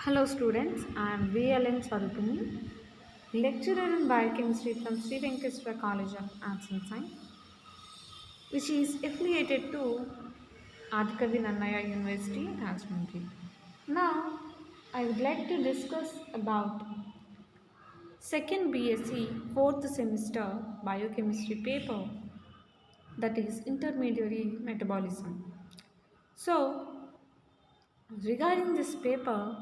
Hello students, I am VLN Sarupini, lecturer in biochemistry from Sri Venkateswara College of Arts and Science, which is affiliated to Adikavi Nannaya University, Rajahmundry. Now, I would like to discuss about second BSc fourth semester biochemistry paper, that is intermediary metabolism. So, regarding this paper,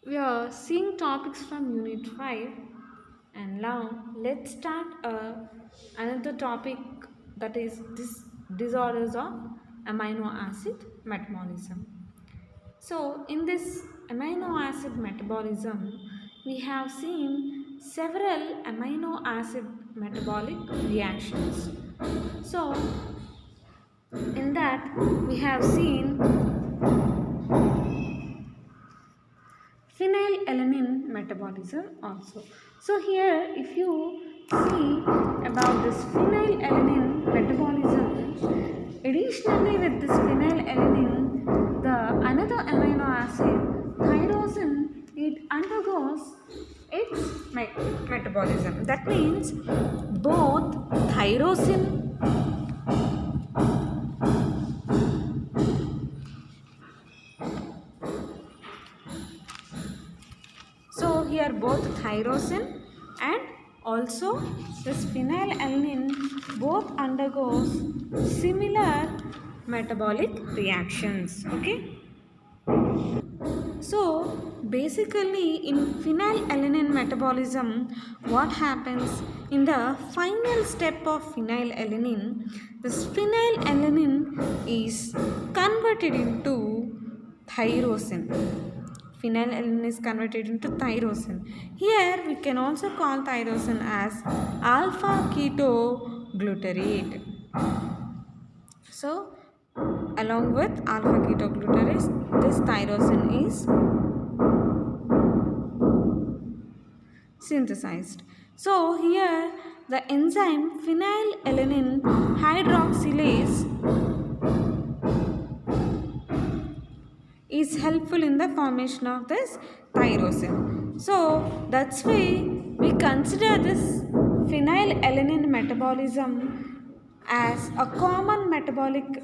we are seeing topics from Unit 5, and now let's start another topic, that is disorders of amino acid metabolism. So, in this amino acid metabolism, we have seen several amino acid metabolic reactions. So, in that, we have seen phenylalanine metabolism also. So here if you see about this phenylalanine metabolism, additionally with this phenylalanine, the another amino acid tyrosine, it undergoes its metabolism. That means both tyrosine So here both tyrosine and also this phenylalanine both undergoes similar metabolic reactions. Okay. So basically in phenylalanine metabolism, what happens in the final step of phenylalanine, this phenylalanine is converted into tyrosine. Phenylalanine is converted into tyrosine. Here we can also call tyrosine as alpha ketoglutarate. So along with alpha ketoglutarate, this tyrosine is synthesized. So here the enzyme phenylalanine hydroxylase is helpful in the formation of this tyrosine. So that's why we consider this phenylalanine metabolism as a common metabolic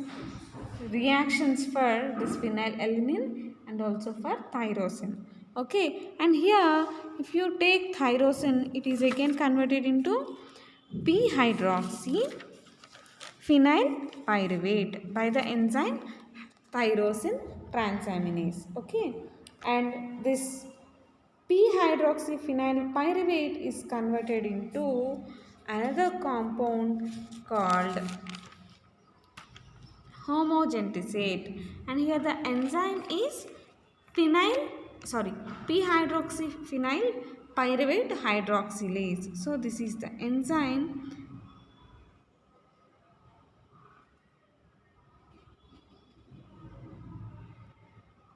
reactions for this phenylalanine and also for tyrosine. Okay, and here if you take tyrosine, it is again converted into p hydroxy phenyl pyruvate by the enzyme tyrosine transaminase. Okay, and this p-hydroxyphenyl pyruvate is converted into another compound called homogentisate, and here the enzyme is p-hydroxyphenyl pyruvate hydroxylase. So this is the enzyme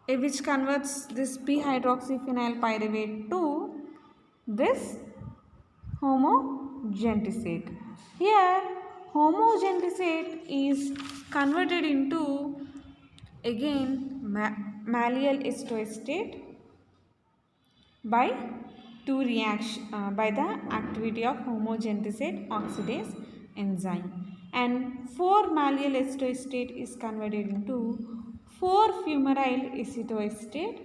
which converts this p-hydroxyphenyl pyruvate to this homogentisate. Here homogentisate is converted into again malleol esteoestate by by the activity of homogentisate oxidase enzyme, and 4 malleol esteoestate is converted into 4 fumaryl acetoestate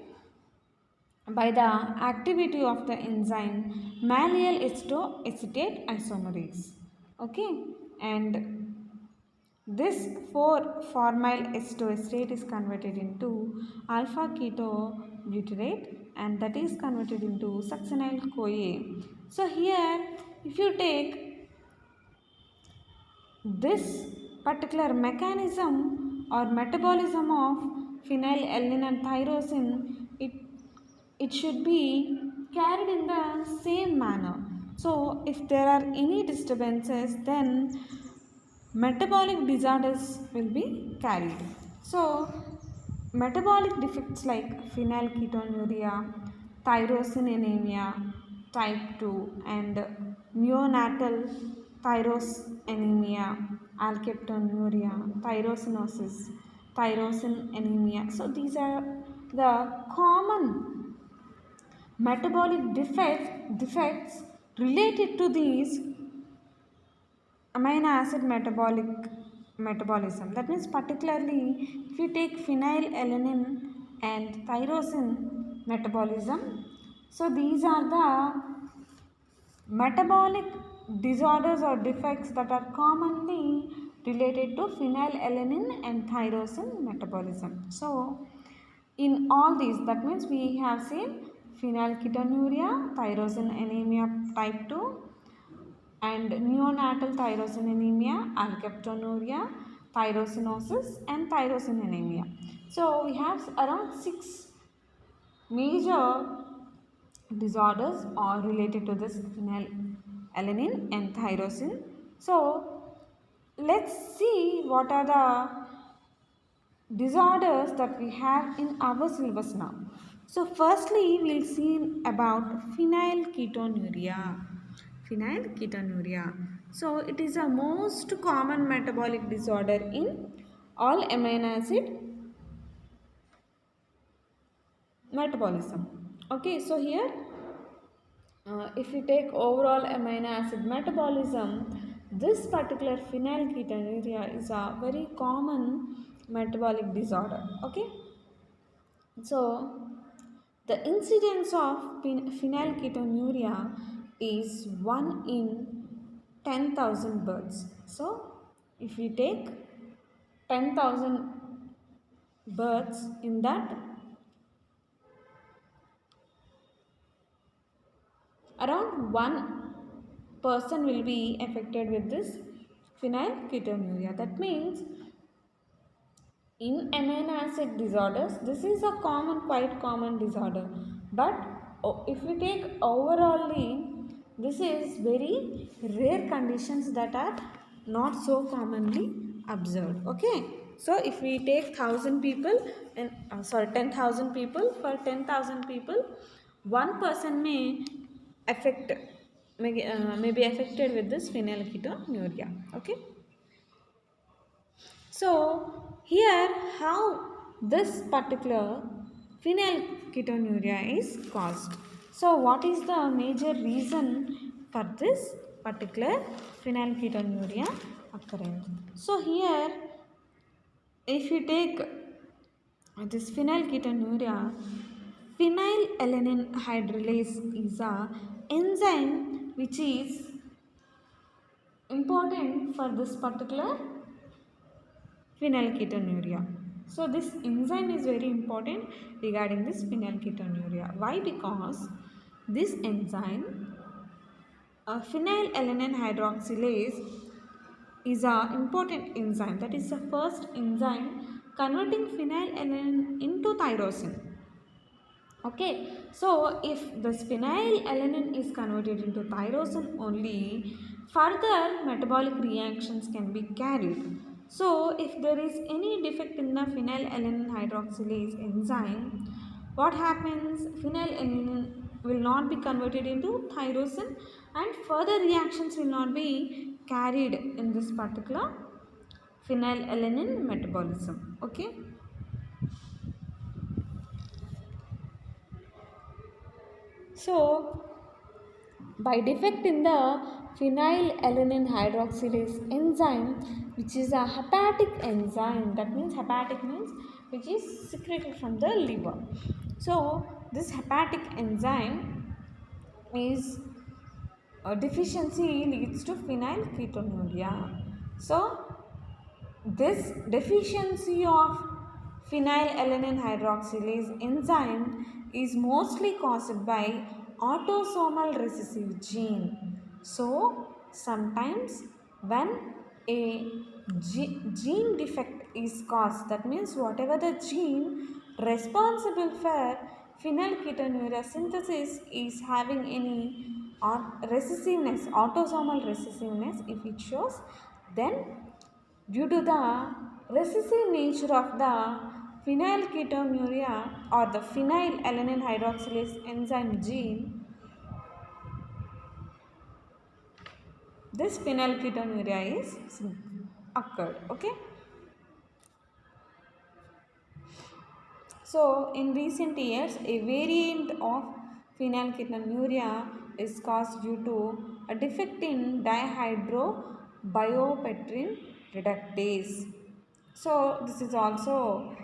by the activity of the enzyme malleol esteoacetate isomerase. Okay, and this 4-formyl esteoestate is converted into alpha ketobutyrate, and that is converted into succinyl CoA. So here if you take this particular mechanism or metabolism of phenylalanine and tyrosine, it should be carried in the same manner. So if there are any disturbances, then metabolic disorders will be carried. So metabolic defects like phenylketonuria, tyrosine anemia type 2, and neonatal tyrosinemia, alkaptonuria, tyrosinosis, tyrosine anemia. So these are the common metabolic defects related to these amino acid metabolism. That means particularly if you take phenylalanine and tyrosine metabolism, so these are the metabolic disorders or defects that are commonly related to phenylalanine and tyrosine metabolism. So in all these, that means we have seen phenylketonuria, tyrosine anemia type 2, and neonatal tyrosinemia, alkaptonuria, tyrosinosis, and tyrosinemia. So we have around 6 major disorders are related to this phenylalanine and tyrosine. So let's see what are the disorders that we have in our syllabus now. So firstly, we'll see about phenylketonuria. Phenylketonuria. So it is a most common metabolic disorder in all amino acid metabolism. Okay, so here if we take overall amino acid metabolism, this particular phenylketonuria is a very common metabolic disorder. Okay, so the incidence of phenylketonuria is 1 in 10,000 births. So if we take 10,000 births, in that around one person will be affected with this phenylketonuria. That means in amino acid disorders, this is a quite common disorder. But if we take overallly, this is very rare conditions that are not so commonly observed. Okay. So if we take 1,000 people and 10,000 people, for 10,000 people, one person may affect may be affected with this phenylketonuria. Okay. So here how this particular phenylketonuria is caused. So what is the major reason for this particular phenylketonuria occurrence? So here if you take this phenylketonuria, phenylalanine hydrolase is a enzyme which is important for this particular phenylketonuria. So this enzyme is very important regarding this phenylketonuria. Why? Because this enzyme, phenylalanine hydroxylase, is an important enzyme. That is the first enzyme converting phenylalanine into tyrosine. Okay, so if this phenylalanine is converted into tyrosine only, further metabolic reactions can be carried. So if there is any defect in the phenylalanine hydroxylase enzyme, what happens? Phenylalanine will not be converted into tyrosine and further reactions will not be carried in this particular phenylalanine metabolism. Okay. So by defect in the phenylalanine hydroxylase enzyme, which is a hepatic enzyme, that means hepatic means which is secreted from the liver. So this hepatic enzyme is a deficiency leads to phenylketonuria. So this deficiency of phenylalanine hydroxylase enzyme is mostly caused by autosomal recessive gene. So sometimes when a gene defect is caused, that means whatever the gene responsible for phenylketonuria synthesis is having any recessiveness, autosomal recessiveness, if it shows, then due to the recessive nature of the phenylketonuria or the phenylalanine hydroxylase enzyme gene, this phenylketonuria is occurred. Okay. So in recent years, a variant of phenylketonuria is caused due to a defect in dihydrobiopterin reductase. So this is also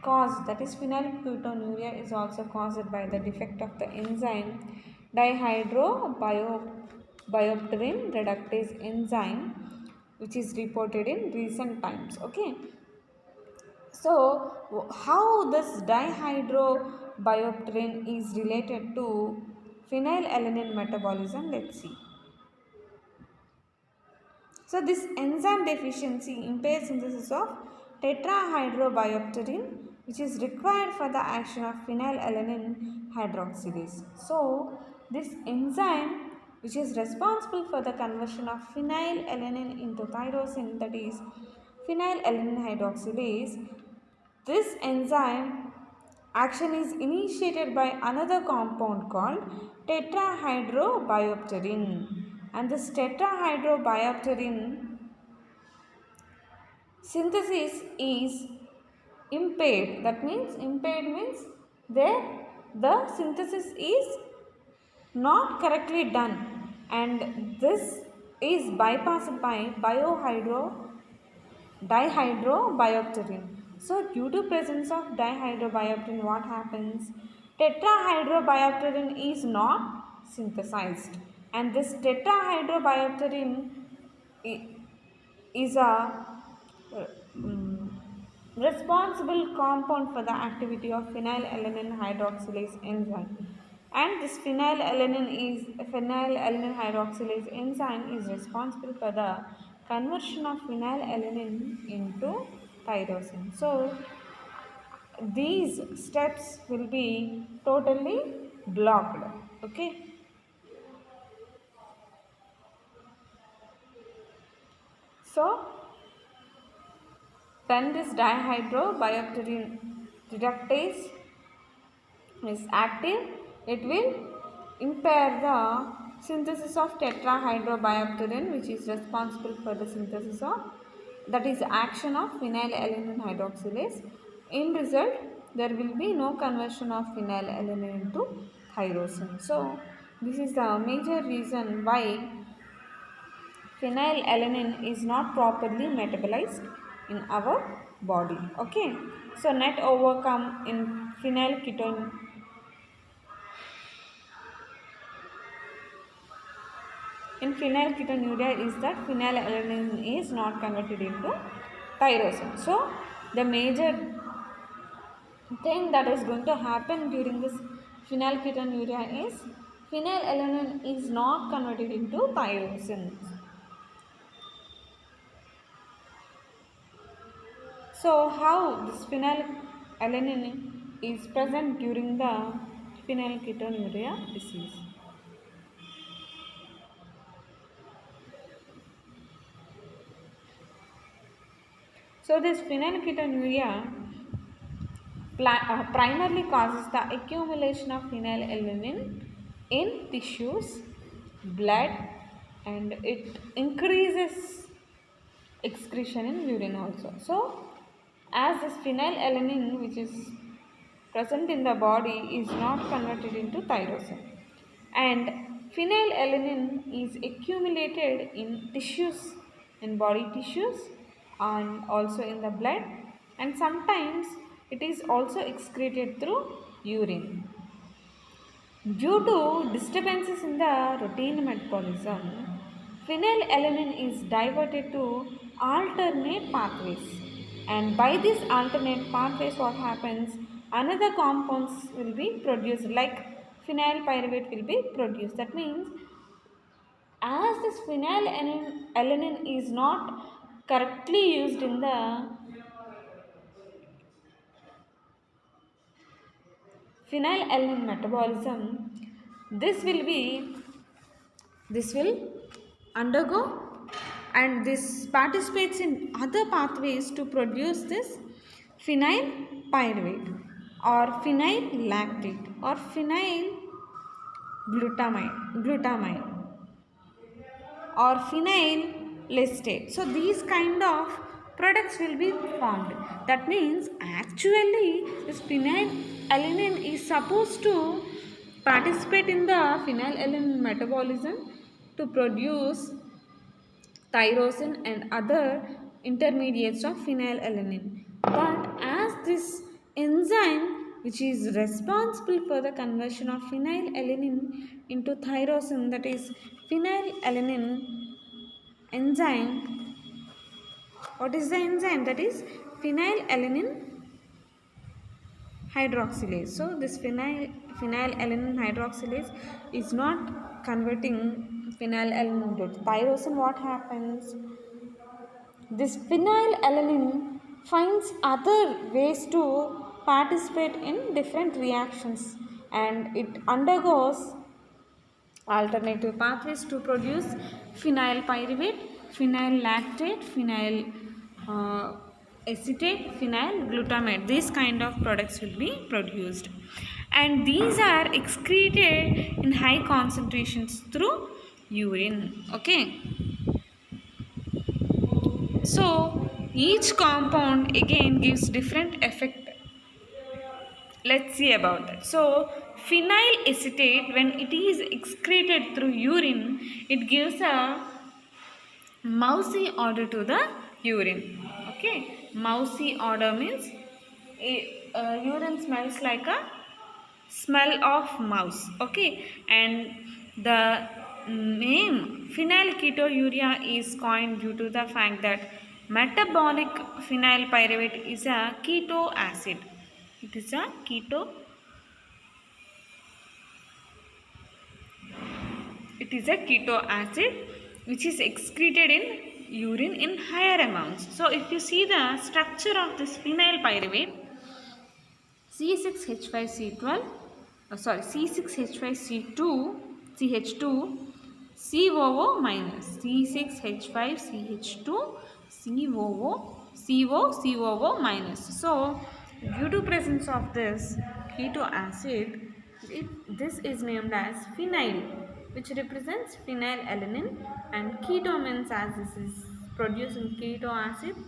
caused, that is phenylketonuria is also caused by the defect of the enzyme dihydrobiopterin reductase enzyme, which is reported in recent times. Okay, so how this dihydrobiopterin is related to phenylalanine metabolism, let's see. So this enzyme deficiency impairs synthesis of tetrahydrobiopterin, which is required for the action of phenylalanine hydroxylase. So this enzyme, which is responsible for the conversion of phenylalanine into tyrosine, that is phenylalanine hydroxylase, this enzyme action is initiated by another compound called tetrahydrobiopterin, and this tetrahydrobiopterin synthesis is impaired. That means impaired means there the synthesis is not correctly done, and this is bypassed by dihydrobiopterin. So due to presence of dihydrobiopterin, what happens? Tetrahydrobiopterin is not synthesized, and this tetrahydrobiopterin is a responsible compound for the activity of phenylalanine hydroxylase enzyme, and this phenylalanine hydroxylase enzyme is responsible for the conversion of phenylalanine into tyrosine. So these steps will be totally blocked. Okay, so when this dihydrobiopterin reductase is active, it will impair the synthesis of tetrahydrobiopterin, which is responsible for the synthesis of, that is action of phenylalanine hydroxylase. In result, there will be no conversion of phenylalanine into tyrosine. So this is the major reason why phenylalanine is not properly metabolized in our body. Okay, so net overcome in phenylketonuria is that phenylalanine is not converted into tyrosine. So the major thing that is going to happen during this phenylketonuria is phenylalanine is not converted into tyrosine. So how this phenylalanine is present during the phenylketonuria disease? So this phenylketonuria primarily causes the accumulation of phenylalanine in tissues, blood, and it increases excretion in urine also. So as this phenylalanine, which is present in the body, is not converted into tyrosine, and phenylalanine is accumulated in tissues, in body tissues, and also in the blood, and sometimes it is also excreted through urine. Due to disturbances in the routine metabolism, phenylalanine is diverted to alternate pathways, and by these alternate pathways, what happens? Another compounds will be produced, like phenylpyruvate will be produced. That means as this phenylalanine is not correctly used in the phenylalanine metabolism, this will undergo, and this participates in other pathways to produce this phenylpyruvate or phenylactate or phenylglutamine or phenyl lysate. So these kind of products will be formed. That means actually this phenylalanine is supposed to participate in the phenylalanine metabolism to produce tyrosine and other intermediates of phenylalanine. But as this enzyme, which is responsible for the conversion of phenylalanine into tyrosine, that is phenylalanine enzyme, what is the enzyme? That is phenylalanine hydroxylase. So this phenylalanine hydroxylase is not converting phenylalanine to tyrosine. What happens? This phenylalanine finds other ways to participate in different reactions, and it undergoes alternative pathways to produce phenyl pyruvate, phenyl lactate, phenyl acetate, phenyl glutamate. These kind of products will be produced, and these are excreted in high concentrations through urine. Okay. So each compound again gives different effect. Let's see about that. So phenyl acetate, when it is excreted through urine, it gives a mousy odor to the urine. Okay, mousy odor means urine smells like a smell of mouse. Okay, and the name phenylketonuria is coined due to the fact that metabolic phenyl pyruvate is a keto acid. It is a keto acid which is excreted in urine in higher amounts. So if you see the structure of this phenyl pyruvate, C6H5C12, C6H5C2, CH2, COO minus, C6H5CH2, COO minus. So, due to presence of this keto acid, this is named as phenyl, which represents phenylalanine, and keto means as this is producing keto acids,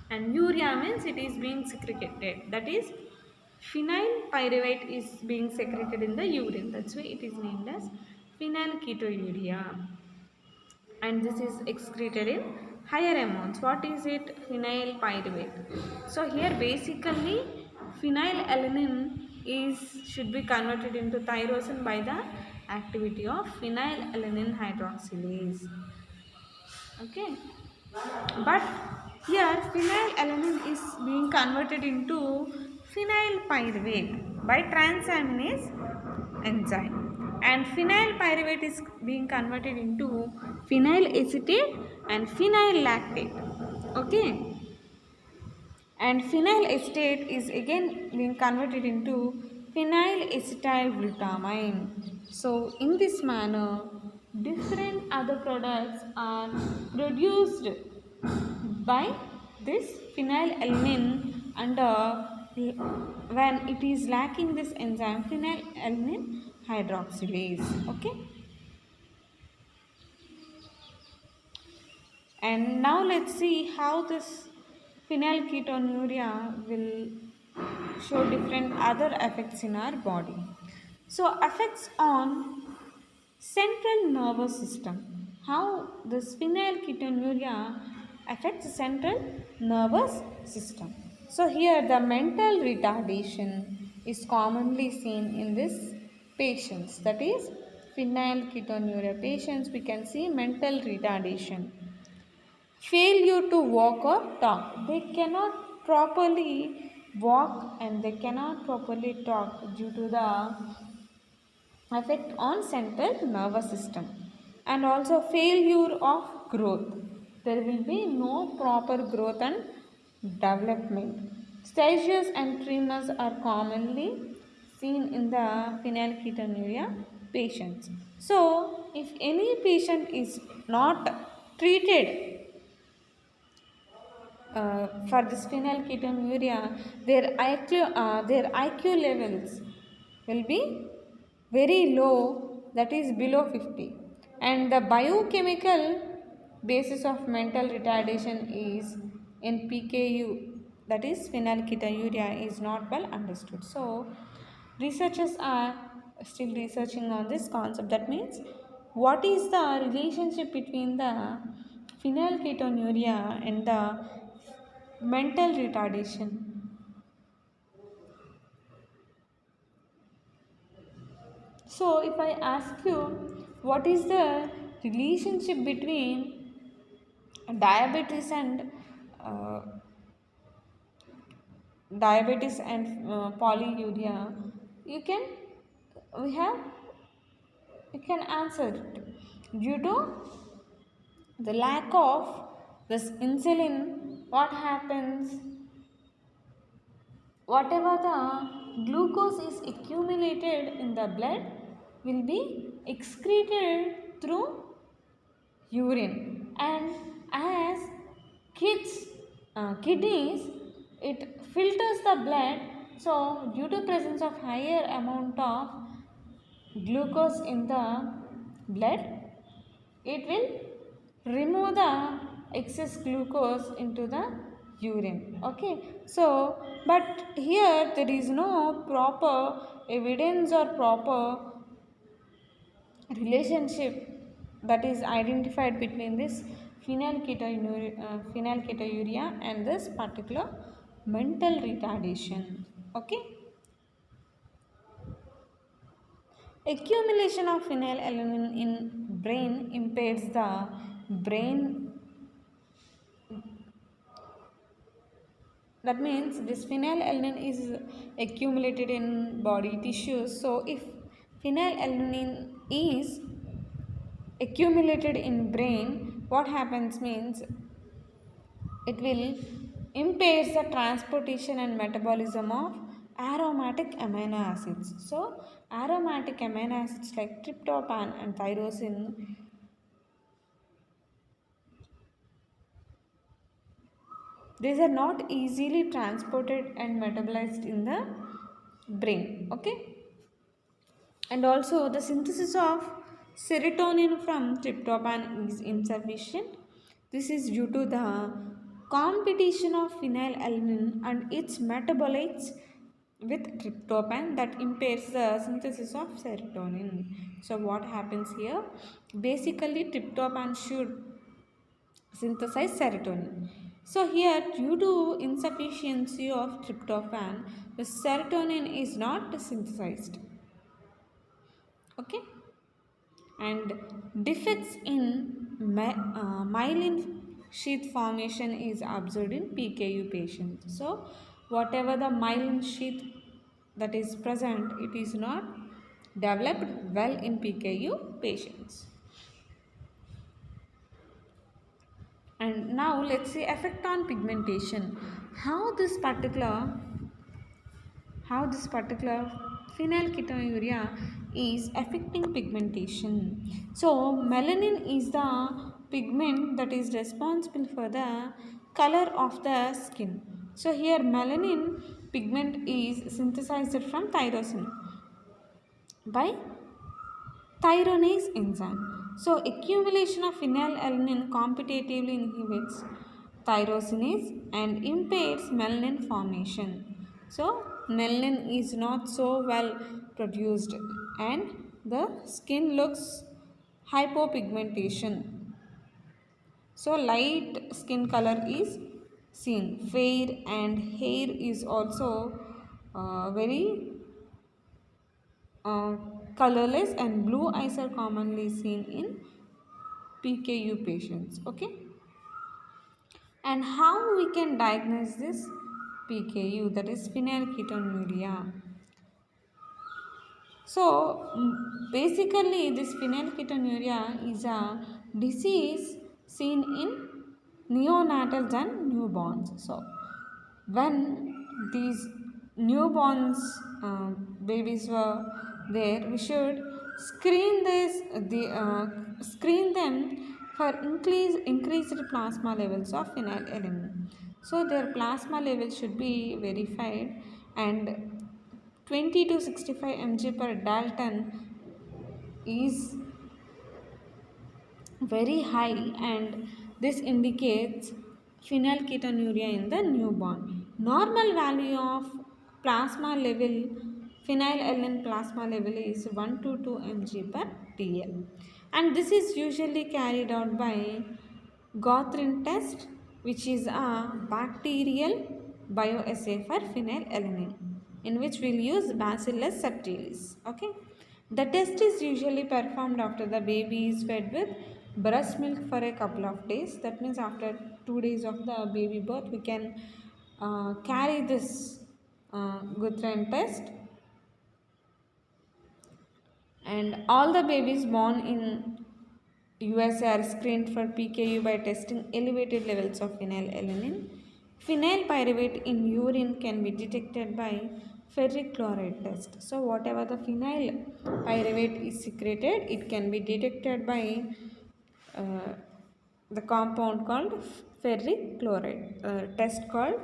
and urea means it is being secreted. That is, phenyl pyruvate is being secreted in the urine. That's why it is named as phenylketonuria. And this is excreted in higher amounts. What is it? Phenyl pyruvate. So here basically phenylalanine should be converted into tyrosine by the activity of phenylalanine hydroxylase. Okay. But here phenylalanine is being converted into phenyl pyruvate by transaminase enzyme, and phenyl pyruvate is being converted into phenyl acetate and phenyl lactate. Okay, and phenyl acetate is again being converted into phenyl acetyl glutamine. So in this manner different other products are produced by this phenylalanine under when it is lacking this enzyme phenylalanine hydroxylase. Okay, and now let's see how this phenylketonuria will show different other effects in our body. So effects on central nervous system. How this phenylketonuria affects the central nervous system. So here the mental retardation is commonly seen in this patients, that is phenylketonuria patients. We can see mental retardation, failure to walk or talk. They cannot properly walk and they cannot properly talk due to the effect on central nervous system, and also failure of growth. There will be no proper growth and development. Seizures and tremors are commonly seen in the phenylketonuria patients. So if any patient is not treated for this phenylketonuria, their IQ levels will be very low, that is below 50, and the biochemical basis of mental retardation is in PKU, that is phenylketonuria, is not well understood. So researchers are still researching on this concept. That means, what is the relationship between the phenylketonuria and the mental retardation? So, if I ask you, what is the relationship between diabetes and uh, polyuria, you can we have you can answer it. Due to the lack of this insulin, what happens? Whatever the glucose is accumulated in the blood will be excreted through urine, and as kids kidneys, it filters the blood. So due to presence of higher amount of glucose in the blood, it will remove the excess glucose into the urine. Okay, so but here there is no proper evidence or proper relationship that is identified between this phenylketonuria and this particular mental retardation. Okay, accumulation of phenylalanine in brain impairs the brain. That means this phenylalanine is accumulated in body tissues. So if phenylalanine is accumulated in brain, what happens means it will impairs the transportation and metabolism of aromatic amino acids. So aromatic amino acids like tryptophan and tyrosine, these are not easily transported and metabolized in the brain. Okay, and also the synthesis of serotonin from tryptophan is insufficient. This is due to the competition of phenylalanine and its metabolites with tryptophan that impairs the synthesis of serotonin. So what happens here? Basically tryptophan should synthesize serotonin. So here, due to insufficiency of tryptophan, the serotonin is not synthesized. Okay, and defects in myelin sheath formation is observed in PKU patients. So whatever the myelin sheath that is present, it is not developed well in PKU patients. And now let's see effect on pigmentation. How this particular phenylketonuria is affecting pigmentation. So melanin is the pigment that is responsible for the color of the skin. So here melanin pigment is synthesized from tyrosine by thyronase enzyme. So accumulation of phenylalanine competitively inhibits tyrosinase and impairs melanin formation. So melanin is not so well produced and the skin looks hypopigmentation. So light skin color is seen. Fair and hair is also very uh, colorless, and blue eyes are commonly seen in PKU patients. Okay, and how we can diagnose this PKU, that is phenylketonuria? So basically this phenylketonuria is a disease seen in neonatals and newborns. So when these newborns babies were there, we should screen them for increased plasma levels of phenylalanine. So their plasma level should be verified, and 20 to 65 mg per Dalton is very high, and this indicates phenylketonuria in the newborn. Normal value of plasma level phenylalanine plasma level is 1 to 2 mg per dl, and this is usually carried out by Gothrin test, which is a bacterial bioassay for phenylalanine, in which we'll use Bacillus subtilis. Okay, the test is usually performed after the baby is fed with breast milk for a couple of days. That means after 2 days of the baby birth we can carry this Guthrie test, and all the babies born in USA are screened for PKU by testing elevated levels of phenylalanine. Phenylpyruvate in urine can be detected by ferric chloride test. So whatever the phenylpyruvate is secreted, it can be detected by uh, the compound called ferric chloride, test called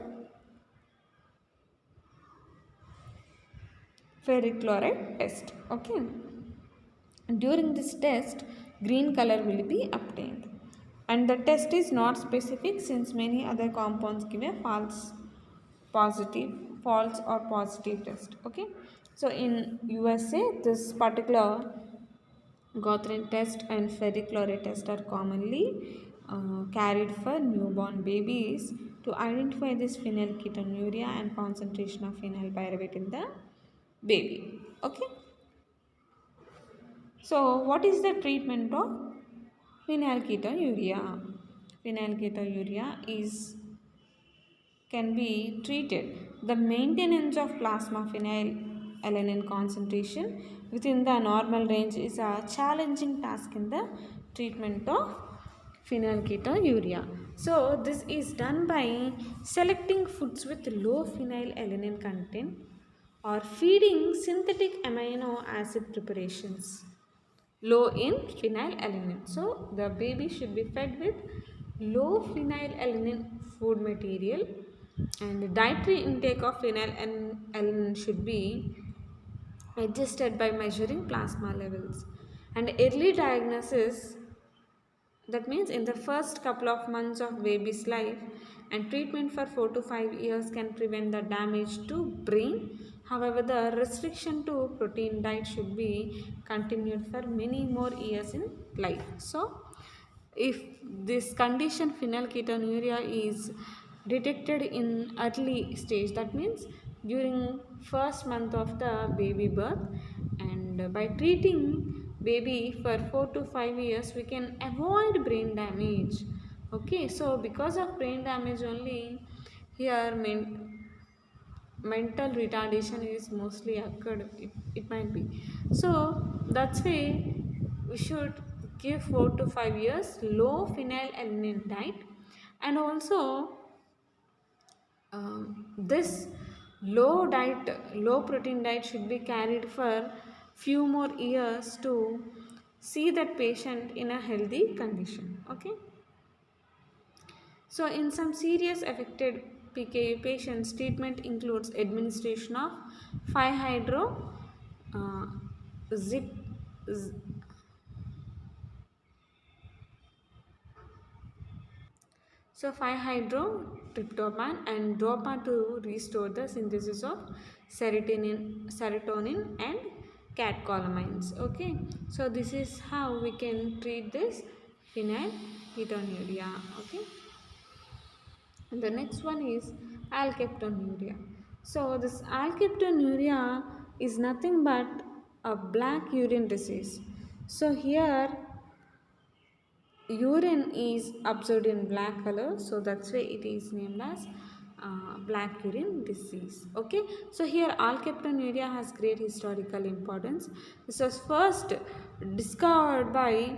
ferric chloride test. Okay. During this test, green color will be obtained, and the test is not specific since many other compounds give a false or positive test. Okay, so in USA this particular Gothrin test and ferric chloride test are commonly carried for newborn babies to identify this phenylketonuria and concentration of phenylpyruvate in the baby. Okay, so what is the treatment of phenylketonuria? Phenylketonuria is can be treated. The maintenance of plasma phenylalanine concentration within the normal range is a challenging task in the treatment of phenylketonuria. So this is done by selecting foods with low phenylalanine content or feeding synthetic amino acid preparations low in phenylalanine. So the baby should be fed with low phenylalanine food material, and the dietary intake of phenylalanine should be adjusted by measuring plasma levels. And early diagnosis, that means in the first couple of months of baby's life, and treatment for 4 to 5 years can prevent the damage to brain. However, the restriction to protein diet should be continued for many more years in life. So, if this condition phenylketonuria is detected in early stage, that means during first month of the baby birth, and by treating baby for 4 to 5 years we can avoid brain damage. Okay, so because of brain damage only here mental retardation is mostly occurred, it might be. So that's why we should give 4 to 5 years low phenylalanine diet, and also this low protein diet should be carried for few more years to see that patient in a healthy condition. Okay, so in some serious affected PKU patients, treatment includes administration of 5-hydro uh, zip z- so 5-hydroxytryptophan and dopa to restore the synthesis of serotonin and catecholamines. Okay, so this is how we can treat this phenylketonuria. Okay, and the next one is alkaptonuria. So this alkaptonuria is nothing but a black urine disease. So here urine is observed in black color, so that's why it is named as black urine disease. Okay, so here alkaptonuria has great historical importance. This was first discovered by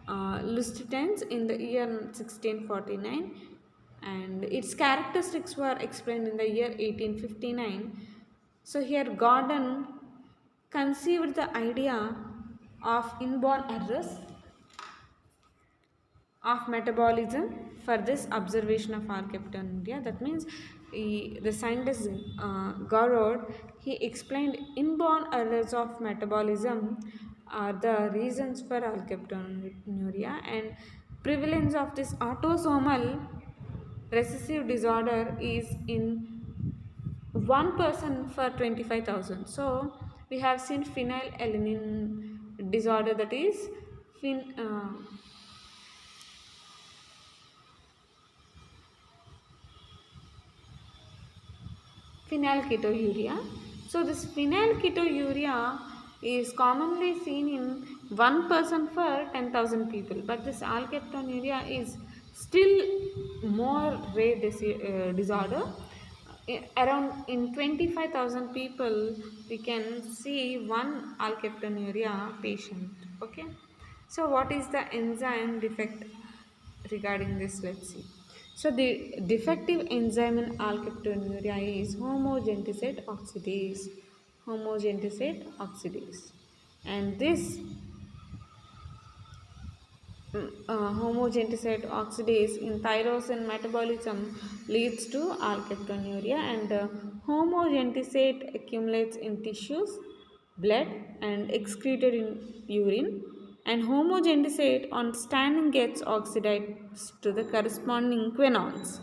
Lustitens in the year 1649, and its characteristics were explained in the year 1859. So here Gordon conceived the idea of inborn errors of metabolism for this observation of alkaptonuria. That means the scientist Goddard, he explained inborn errors of metabolism are the reasons for alkaptonuria, and prevalence of this autosomal recessive disorder is in 1 person for 25,000. So we have seen phenylalanine disorder, that is phen, uh, phenylketonuria. So this phenylketonuria is commonly seen in 1% for 10,000 people, but this alkaptonuria is still more rare disorder. Around in 25,000 people, we can see one alkaptonuria patient. Okay, so what is the enzyme defect regarding this? Let's see. So the defective enzyme in alkaptonuria is homogentisate oxidase. Homogentisate oxidase. And this homogentisate oxidase in tyrosine metabolism leads to alkaptonuria, and homogentisate accumulates in tissues, blood, and excreted in urine, and homogentisate on standing gets oxidized to the corresponding quinones.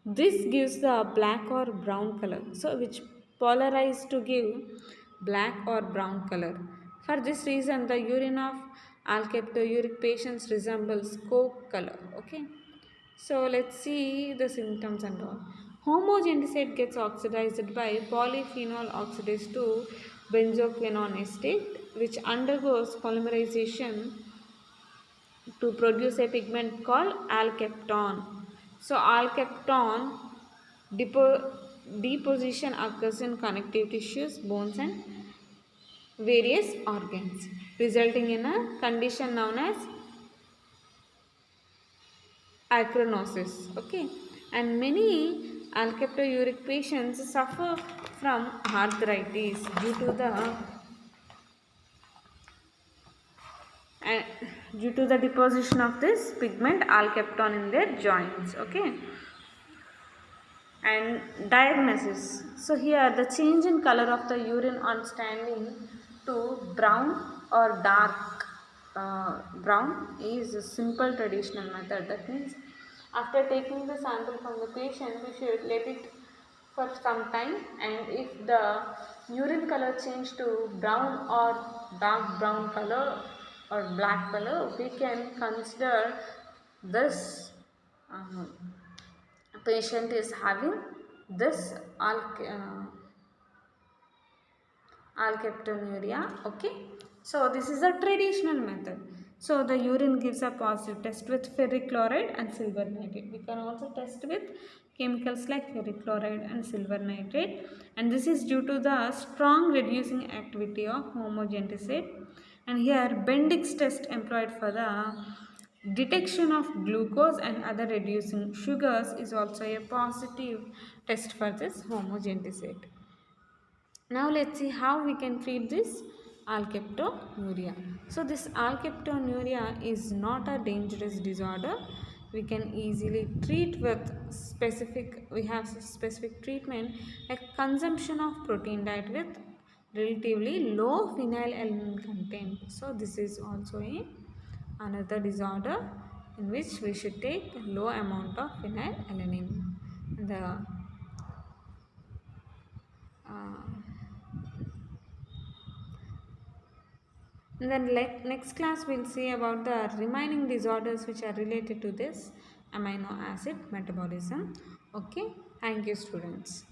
This gives the black or brown color, so which polarize to give black or brown color. For this reason, the urine of alkaptouric patients resembles coke color. Okay, so let's see the symptoms and all. Homogenisate gets oxidized by polyphenol oxidase to benzoquinone acetate, which undergoes polymerization to produce a pigment called alkapton. So alkapton deposition occurs in connective tissues, bones, and various organs, resulting in a condition known as achronosis. Okay, and many alkaptouric patients suffer from arthritis uh, due to the deposition of this pigment alkapton in their joints. Okay, and diagnosis. So here the change in color of the urine on standing to brown or dark brown is a simple traditional method. That means after taking the sample from the patient, we should let it for some time, and if the urine color change to brown or dark brown color or black color, we can consider this patient is having this alkaptonuria. Okay, so this is a traditional method. So the urine gives a positive test with ferric chloride and silver nitrate. We can also test with chemicals like ferric chloride and silver nitrate, and this is due to the strong reducing activity of homogentisate. And here Bendix test employed for the detection of glucose and other reducing sugars is also a positive test for this homogentisate. Now let's see how we can treat this alkaptonuria. So this alkaptonuria is not a dangerous disorder. We can easily treat with we have specific treatment like consumption of protein diet with relatively low phenylalanine content. So this is also another disorder in which we should take low amount of phenylalanine. The uh, And then next class we'll see about the remaining disorders which are related to this amino acid metabolism. Okay, thank you students.